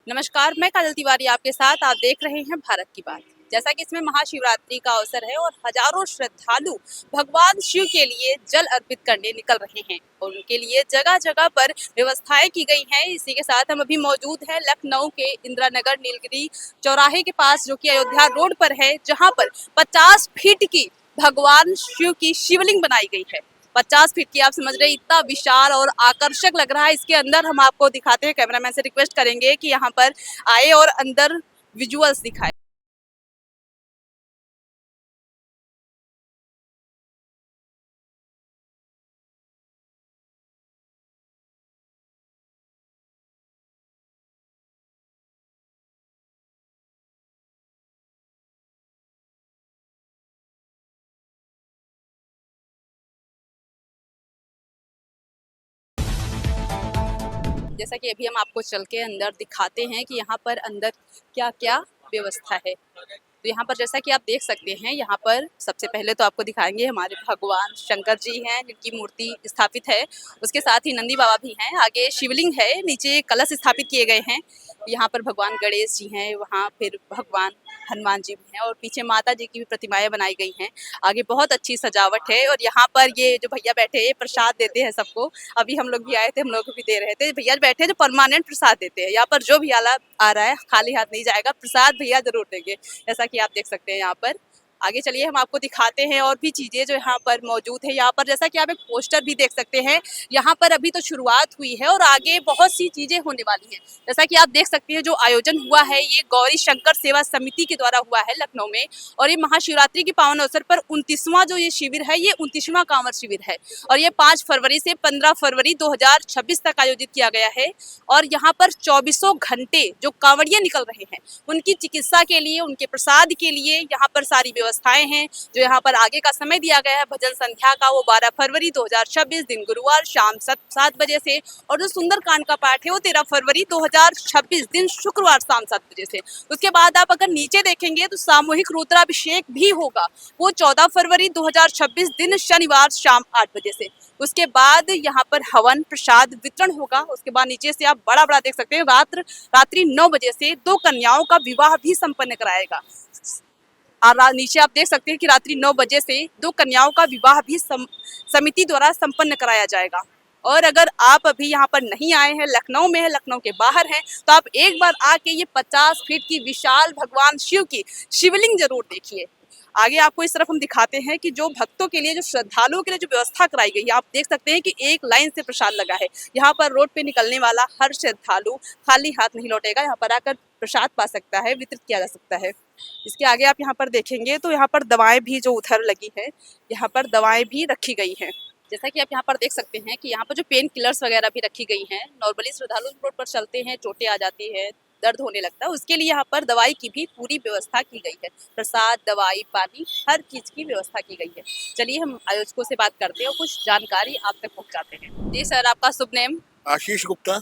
नमस्कार, मैं काजल तिवारी आपके साथ। आप देख रहे हैं भारत की बात। जैसा कि इसमें महाशिवरात्रि का अवसर है और हजारों श्रद्धालु भगवान शिव के लिए जल अर्पित करने निकल रहे हैं और उनके लिए जगह जगह पर व्यवस्थाएं की गई हैं। इसी के साथ हम अभी मौजूद हैं लखनऊ के इंदिरा नगर नीलगिरी चौराहे के पास, जो कि अयोध्या रोड पर है, जहां पर 50 फीट की भगवान शिव की शिवलिंग बनाई गई है। 50 फीट की, आप समझ रहे हैं, इतना विशाल और आकर्षक लग रहा है। इसके अंदर हम आपको दिखाते हैं। कैमरामैन से रिक्वेस्ट करेंगे कि यहाँ पर आए और अंदर विजुअल्स दिखाए। जैसा कि अभी हम आपको चल के अंदर दिखाते हैं कि यहाँ पर अंदर क्या क्या व्यवस्था है। तो यहाँ पर जैसा कि आप देख सकते हैं, यहाँ पर सबसे पहले तो आपको दिखाएंगे हमारे भगवान शंकर जी हैं, जिनकी मूर्ति स्थापित है। उसके साथ ही नंदी बाबा भी हैं, आगे शिवलिंग है, नीचे कलश स्थापित किए गए हैं। यहाँ पर भगवान गणेश जी हैं, वहाँ फिर भगवान हनुमान जी भी हैं और पीछे माता जी की भी प्रतिमाएं बनाई गई हैं। आगे बहुत अच्छी सजावट है और यहाँ पर ये जो भैया बैठे हैं प्रसाद देते हैं सबको। अभी हम लोग भी आए थे, हम लोग को भी दे रहे थे। भैया बैठे जो परमानेंट प्रसाद देते हैं, यहाँ पर जो भी आला आ रहा है खाली हाथ नहीं जाएगा, प्रसाद भैया जरूर देंगे। जैसा कि आप देख सकते हैं यहाँ पर। आगे चलिए हम आपको दिखाते हैं और भी चीजें जो यहाँ पर मौजूद है। यहाँ पर जैसा कि आप एक पोस्टर भी देख सकते हैं। यहाँ पर अभी तो शुरुआत हुई है और आगे बहुत सी चीजें होने वाली हैं। जैसा कि आप देख सकते हैं, जो आयोजन हुआ है ये गौरी शंकर सेवा समिति के द्वारा हुआ है लखनऊ में। और ये महाशिवरात्रि के पावन अवसर पर 29वां जो ये शिविर है, ये 29वां कांवड़ शिविर है और ये 5 फरवरी से 15 फरवरी 2026 तक आयोजित किया गया है। और यहाँ पर 24 घंटे जो कांवड़िए निकल रहे हैं, उनकी चिकित्सा के लिए, उनके प्रसाद के लिए यहाँ पर सारी व्यवस्थाएं हैं। जो यहाँ पर आगे का समय दिया गया है भजन संध्या का, वो 12 फरवरी 2026 दिन गुरुवार शाम 7 बजे से, और जो सुंदरकांड का पाठ है वो 13 फरवरी 2026 दिन शुक्रवार शाम 7 बजे से। उसके बाद आप अगर नीचे देखेंगे तो सामूहिक रुद्राभिषेक भी होगा, वो 14 फरवरी 2026 दिन शनिवार शाम 8 बजे से। उसके बाद यहाँ पर हवन प्रसाद वितरण होगा। उसके बाद नीचे से आप बड़ा बड़ा देख सकते हैं, रात्रि 9 बजे से 2 कन्याओं का विवाह भी संपन्न कराएगा। और नीचे आप देख सकते हैं कि रात्रि 9 बजे से 2 कन्याओं का विवाह भी समिति द्वारा संपन्न कराया जाएगा। और अगर आप अभी यहाँ पर नहीं आए हैं, लखनऊ में है, लखनऊ के बाहर हैं, तो आप एक बार आके ये 50 फीट की विशाल भगवान शिव की शिवलिंग जरूर देखिए। आगे आपको इस तरफ हम दिखाते हैं कि जो भक्तों के लिए, जो श्रद्धालुओं के लिए जो व्यवस्था कराई गई है, आप देख सकते हैं कि एक लाइन से प्रसाद लगा है। यहाँ पर रोड पे निकलने वाला हर श्रद्धालु खाली हाथ नहीं लौटेगा, यहाँ पर आकर प्रसाद पा सकता है, वितरित किया जा सकता है। इसके आगे आप यहाँ पर देखेंगे तो यहाँ पर दवाएं भी जो उधर लगी है, यहाँ पर दवाएं भी रखी गई हैं। जैसा कि आप यहाँ पर देख सकते हैं कि यहाँ पर जो पेन किलर्स वगैरह भी रखी गई हैं। नॉर्मली श्रद्धालु रोड पर चलते हैं, चोटें आ जाती है, दर्द होने लगता है, उसके लिए यहाँ पर दवाई की भी पूरी व्यवस्था की गई है। प्रसाद, दवाई, पानी, हर चीज की व्यवस्था की गई है। चलिए हम आयोजकों से बात करते हैं और कुछ जानकारी आप तक पहुँचाते हैं। जी सर, आपका शुभ नेम? आशीष गुप्ता।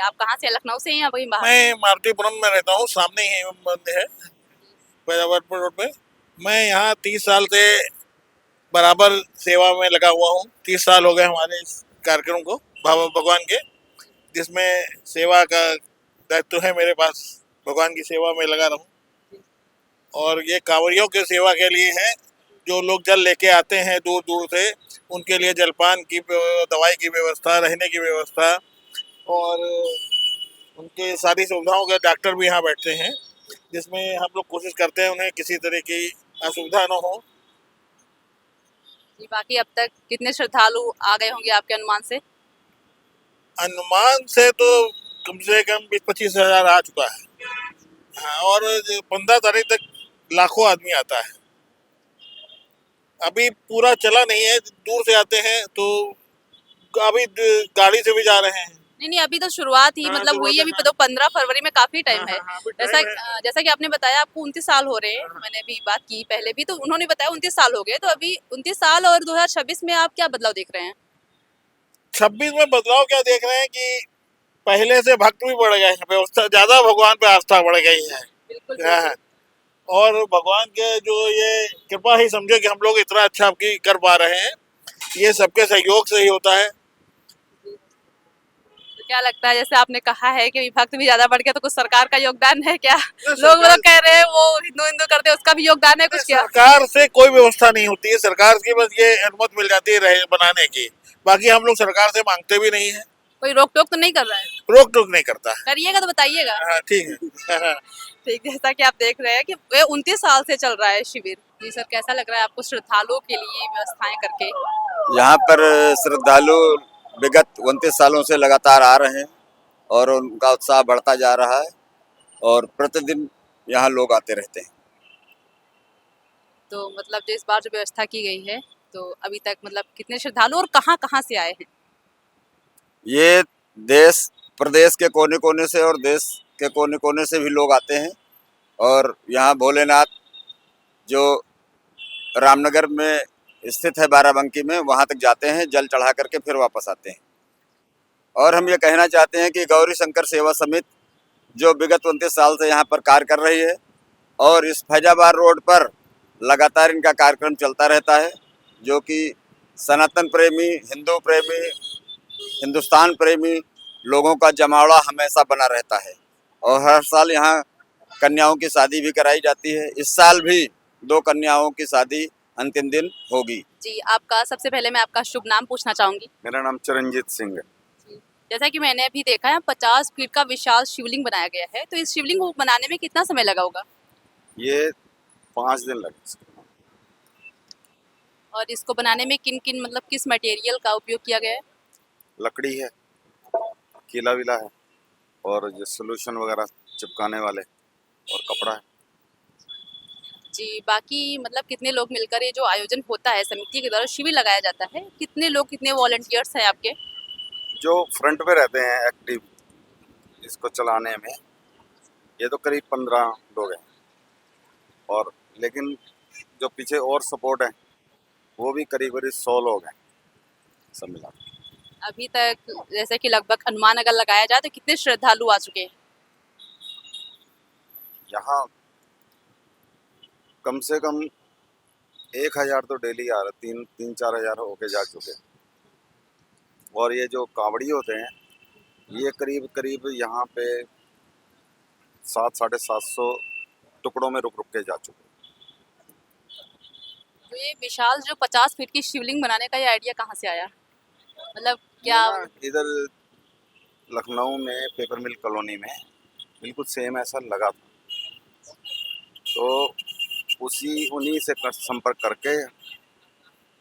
आप कहाँ से? लखनऊ से या वही बाहर? मैं मारुतिपुरम में रहता हूँ, सामने ही मंदिर है पैदावारपुर रोड पे। मैं यहाँ 30 साल से बराबर सेवा में लगा हुआ हूँ। 30 साल हो गए हमारे इस कार्यक्रम को, भगवान के, जिसमें सेवा का दायित्व है मेरे पास। भगवान की सेवा में लगा रहूँ। और ये कांवड़ियों की सेवा के लिए है, जो लोग जल लेके आते हैं दूर दूर से, उनके लिए जलपान की, दवाई की व्यवस्था, रहने की व्यवस्था, और उनके सारी सुविधाओं के डॉक्टर भी यहाँ बैठते हैं, जिसमें हम लोग कोशिश करते हैं उन्हें किसी तरह की असुविधा न हो। बाकी अब तक कितने श्रद्धालु आ गए होंगे आपके अनुमान से? अनुमान से तो कम से कम 20-25 हजार आ चुका है। हाँ, और 15 तारीख तक लाखों आदमी आता है। अभी पूरा चला नहीं है, दूर से आते हैं, तो अभी गाड़ी से भी जा रहे हैं। नहीं, अभी तो शुरुआत ही मतलब हुई है। अभी तो 15 फरवरी में काफी टाइम है। जैसा कि आपने बताया आपको 29 साल हो रहे हैं। मैंने भी बात की पहले भी, तो उन्होंने बताया 29 साल हो गए। तो अभी 29 साल और 2026 में आप क्या बदलाव देख रहे हैं? 26 में बदलाव क्या देख रहे हैं कि पहले से भक्त भी बढ़ गए हैं, व्यवस्था ज्यादा, भगवान पे आस्था बढ़ गई है। बिल्कुल। और भगवान के जो ये कृपा ही समझे कि हम लोग इतना अच्छा आपकी कर पा रहे हैं। ये सबके सहयोग से ही होता है। क्या लगता है, जैसे आपने कहा है कि विभक्त भी ज्यादा बढ़ गया, तो कुछ सरकार का योगदान है क्या? लोग सरकार मतलब कह रहे हैं वो हिंदू हिंदू करते हैं, उसका भी योगदान है कुछ क्या? सरकार से कोई व्यवस्था नहीं होती है, सरकार की बस ये अनुमति मिल जाती है रहे बनाने की। बाकी हम लोग सरकार से मांगते भी नहीं है, कोई रोक टोक तो नहीं कर रहा है? रोक टोक नहीं करता है। करिएगा तो बताइएगा। हाँ ठीक है। ठीक, जैसा कि आप देख रहे हैं कि ये 29 साल से चल रहा है शिविर। जी सर, कैसा लग रहा है आपको श्रद्धालुओं के लिए व्यवस्थाएं करके? यहाँ पर श्रद्धालु विगत 29 सालों से लगातार आ रहे हैं और उनका उत्साह बढ़ता जा रहा है और प्रतिदिन यहाँ लोग आते रहते हैं। तो मतलब जो इस बार जो व्यवस्था की गई है, तो अभी तक मतलब कितने श्रद्धालु और कहाँ कहाँ से आए हैं? ये देश प्रदेश के कोने कोने से और देश के कोने कोने से भी लोग आते हैं और यहाँ भोलेनाथ जो रामनगर में स्थित है बाराबंकी में, वहाँ तक जाते हैं, जल चढ़ा करके फिर वापस आते हैं। और हम ये कहना चाहते हैं कि गौरी शंकर सेवा समिति जो विगत 29 साल से यहाँ पर कार्य कर रही है और इस फैजाबाद रोड पर लगातार इनका कार्यक्रम चलता रहता है, जो कि सनातन प्रेमी, हिंदू प्रेमी, हिंदुस्तान प्रेमी लोगों का जमावड़ा हमेशा बना रहता है और हर साल यहाँ कन्याओं की शादी भी कराई जाती है। इस साल भी 2 कन्याओं की शादी अंतिम दिन होगी। जी, आपका सबसे पहले मैं आपका शुभ नाम पूछना चाहूंगी। मेरा नाम चरणजीत सिंह है। जैसा कि मैंने अभी देखा है, 50 फीट का विशाल शिवलिंग बनाया गया है, तो इस शिवलिंग को बनाने में कितना समय लगा होगा? ये 5 दिन लगे इसको। और इसको बनाने में किन किन मतलब किस मटेरियल का उपयोग किया गया है? लकड़ी है, कीला विला है और जो सोल्यूशन वगैरह चिपकाने वाले और कपड़ा है। जी, बाकी मतलब कितने लोग मिलकर ये जो आयोजन होता है समिति के द्वारा शिविर लगाया जाता है, कितने लोग कितने वॉलंटियर्स हैं आपके? जो फ्रंट पे रहते हैं एक्टिव इसको चलाने में, ये तो करीब 15 लोग हैं और लेकिन जो पीछे और सपोर्ट है वो भी करीब करीब 100 लोग हैं सब मिला के। अभी तक जैसे कि लगभग अनुमान अगर लगाया जाए तो कितने श्रद्धालु आ चुके हैं? यहाँ कम से कम 1000 तो डेली आ रहे, 3-4 हजार होके जा चुके। और ये जो कावड़ी होते हैं ये करीब करीब यहाँ पे 700-750 टुकड़ों में रुक रुक के जा चुके। तो ये विशाल जो 50 फीट की शिवलिंग बनाने का ये आइडिया कहाँ से आया? मतलब क्या? इधर लखनऊ में पेपर मिल कॉलोनी में बिल्कुल सेम ऐसा लगा था, तो उन्हीं से संपर्क करके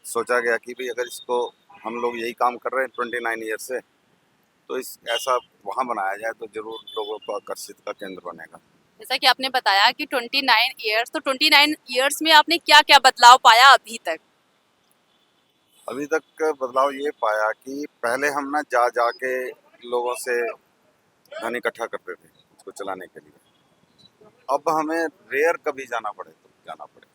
सोचा गया कि भाई अगर इसको हम लोग यही काम कर रहे हैं 29 ईयर से, तो इस ऐसा वहाँ बनाया जाए तो जरूर लोगों को आकर्षित का केंद्र बनेगा। जैसा कि आपने बताया कि 29 ईयर्स, तो 29 ईयर्स में आपने क्या क्या बदलाव पाया अभी तक? अभी तक बदलाव ये पाया कि पहले हम ना जा जा के लोगों से धन इकट्ठा करते थे इसको चलाने के लिए। अब हमें रेयर कभी जाना पड़े तो जाना पड़े,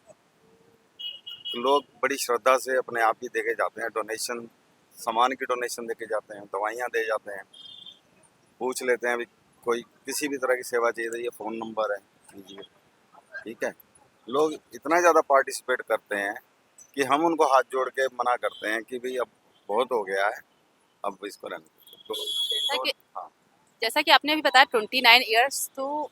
लोग बड़ी श्रद्धा से अपने आप ही देके जाते हैं, डोनेशन, सामान की डोनेशन देके जाते हैं, दवाइयाँ दे जाते हैं, पूछ लेते हैं कोई किसी भी तरह की सेवा चाहिए तो ये फ़ोन नंबर है कीजिए, ठीक है। लोग इतना ज़्यादा पार्टिसिपेट करते हैं कि हम उनको हाथ जोड़ के मना करते हैं कि भाई अब बहुत हो गया है, अब इसको रहने दो। हाँ, जैसा कि आपने अभी बताया 29 ईयर्स, तो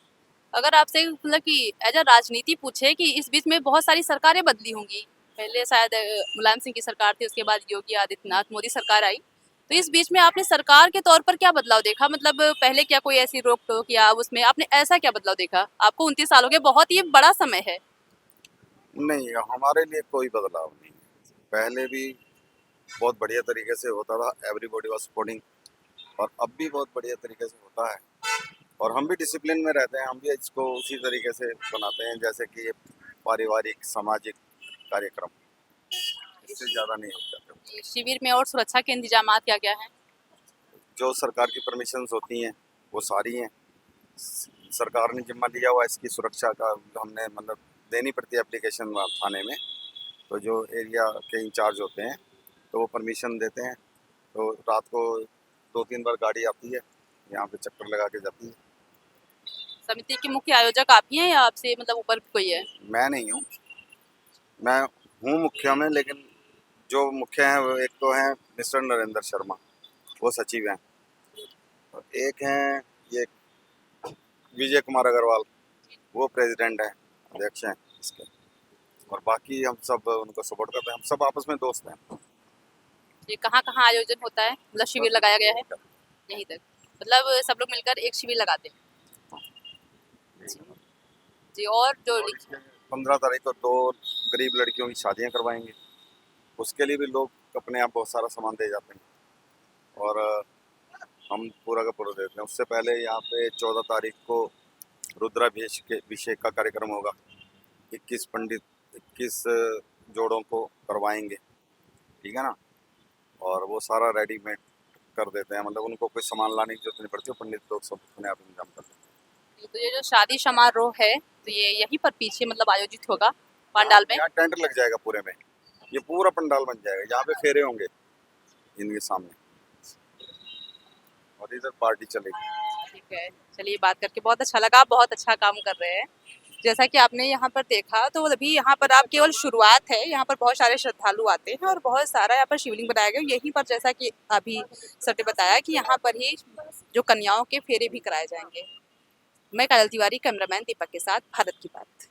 अगर आपसे मतलब कि एज अ राजनीति पूछे कि इस बीच में बहुत सारी सरकारें बदली होंगी, पहले शायद मुलायम सिंह की सरकार थी, उसके बाद योगी आदित्यनाथ मोदी सरकार आई, तो इस बीच में आपने सरकार के तौर पर क्या बदलाव देखा? मतलब पहले क्या कोई ऐसी रोक टोक या उसमें आपने ऐसा क्या बदलाव देखा? आपको 29 साल हो गए, बहुत ही बड़ा समय है। नहीं हमारे लिए कोई बदलाव नहीं है। पहले भी बहुत बढ़िया तरीके से होता था, एवरीबॉडी वाज सपोर्टिंग, और अब भी बहुत बढ़िया तरीके से होता है और हम भी डिसिप्लिन में रहते हैं, हम भी इसको उसी तरीके से बनाते हैं जैसे कि पारिवारिक सामाजिक कार्यक्रम, इससे ज़्यादा नहीं हो जाते। शिविर में और सुरक्षा के इंतजाम क्या क्या हैं? जो सरकार की परमिशंस होती हैं वो सारी हैं, सरकार ने जिम्मा लिया हुआ इसकी सुरक्षा का, हमने मतलब देनी पड़ती है एप्लीकेशन थाने में, तो जो एरिया के इंचार्ज होते हैं तो वो परमिशन देते हैं, तो रात को 2-3 बार गाड़ी आती है यहाँ पे चक्कर लगा के जाती है। समिति के मुख्य आयोजक आप ही हैं या आपसे मतलब ऊपर कोई है? मैं नहीं हूँ, मैं हूँ मुख्य में, लेकिन जो मुख्य हैं वो एक तो हैं मिस्टर नरेंद्र शर्मा, वो सचिव हैं, एक हैं ये विजय कुमार अग्रवाल, वो प्रेसिडेंट हैं, अध्यक्ष हैं इसके, और बाकी हम सब उनको सपोर्ट करते हैं, हम सब आपस में दोस्त हैं। ये कहाँ कहाँ आयोजन होता है, मतलब शिविर लगाया गया है यहीं तक, मतलब सब लोग मिलकर एक शिविर लगाते हैं जी। और जो 15 तारीख को 2 गरीब लड़कियों की शादियां करवाएंगे, उसके लिए भी लोग अपने आप बहुत सारा सामान दे जाते हैं और हम पूरा का पूरा देते हैं। उससे पहले यहाँ पे 14 तारीख को रुद्राभिषेक का कार्यक्रम होगा, 21 जोड़ों को करवाएंगे, ठीक है ना, और वो सारा रेडीमेड कर देते हैं, मतलब उनको कोई सामान लाने की जरूरत नहीं पड़ती, पंडित लोग सब अपने आप इंतजाम कर देते हैं। तो ये जो शादी समारोह है तो ये यहीं पर पीछे मतलब आयोजित होगा पंडाल में? यहाँ टेंट लग जाएगा पूरे में, ये पूरा पंडाल बन जाएगा, यहाँ पे फेरे होंगे इनके सामने और इधर पार्टी चलेगी। ठीक है, चलिए बात करके बहुत अच्छा लगा, आप बहुत अच्छा काम कर रहे हैं। जैसा कि आपने यहाँ पर देखा तो अभी यहाँ पर आप केवल शुरुआत है, यहाँ पर बहुत सारे श्रद्धालु आते हैं और बहुत सारा यहाँ पर शिवलिंग बनाया गया। यहीं पर जैसा कि अभी सर ने बताया कि यहाँ पर ही जो कन्याओं के फेरे भी कराए जाएंगे। मैं काजल तिवारी, कैमरामैन दीपक के साथ, भारत की बात।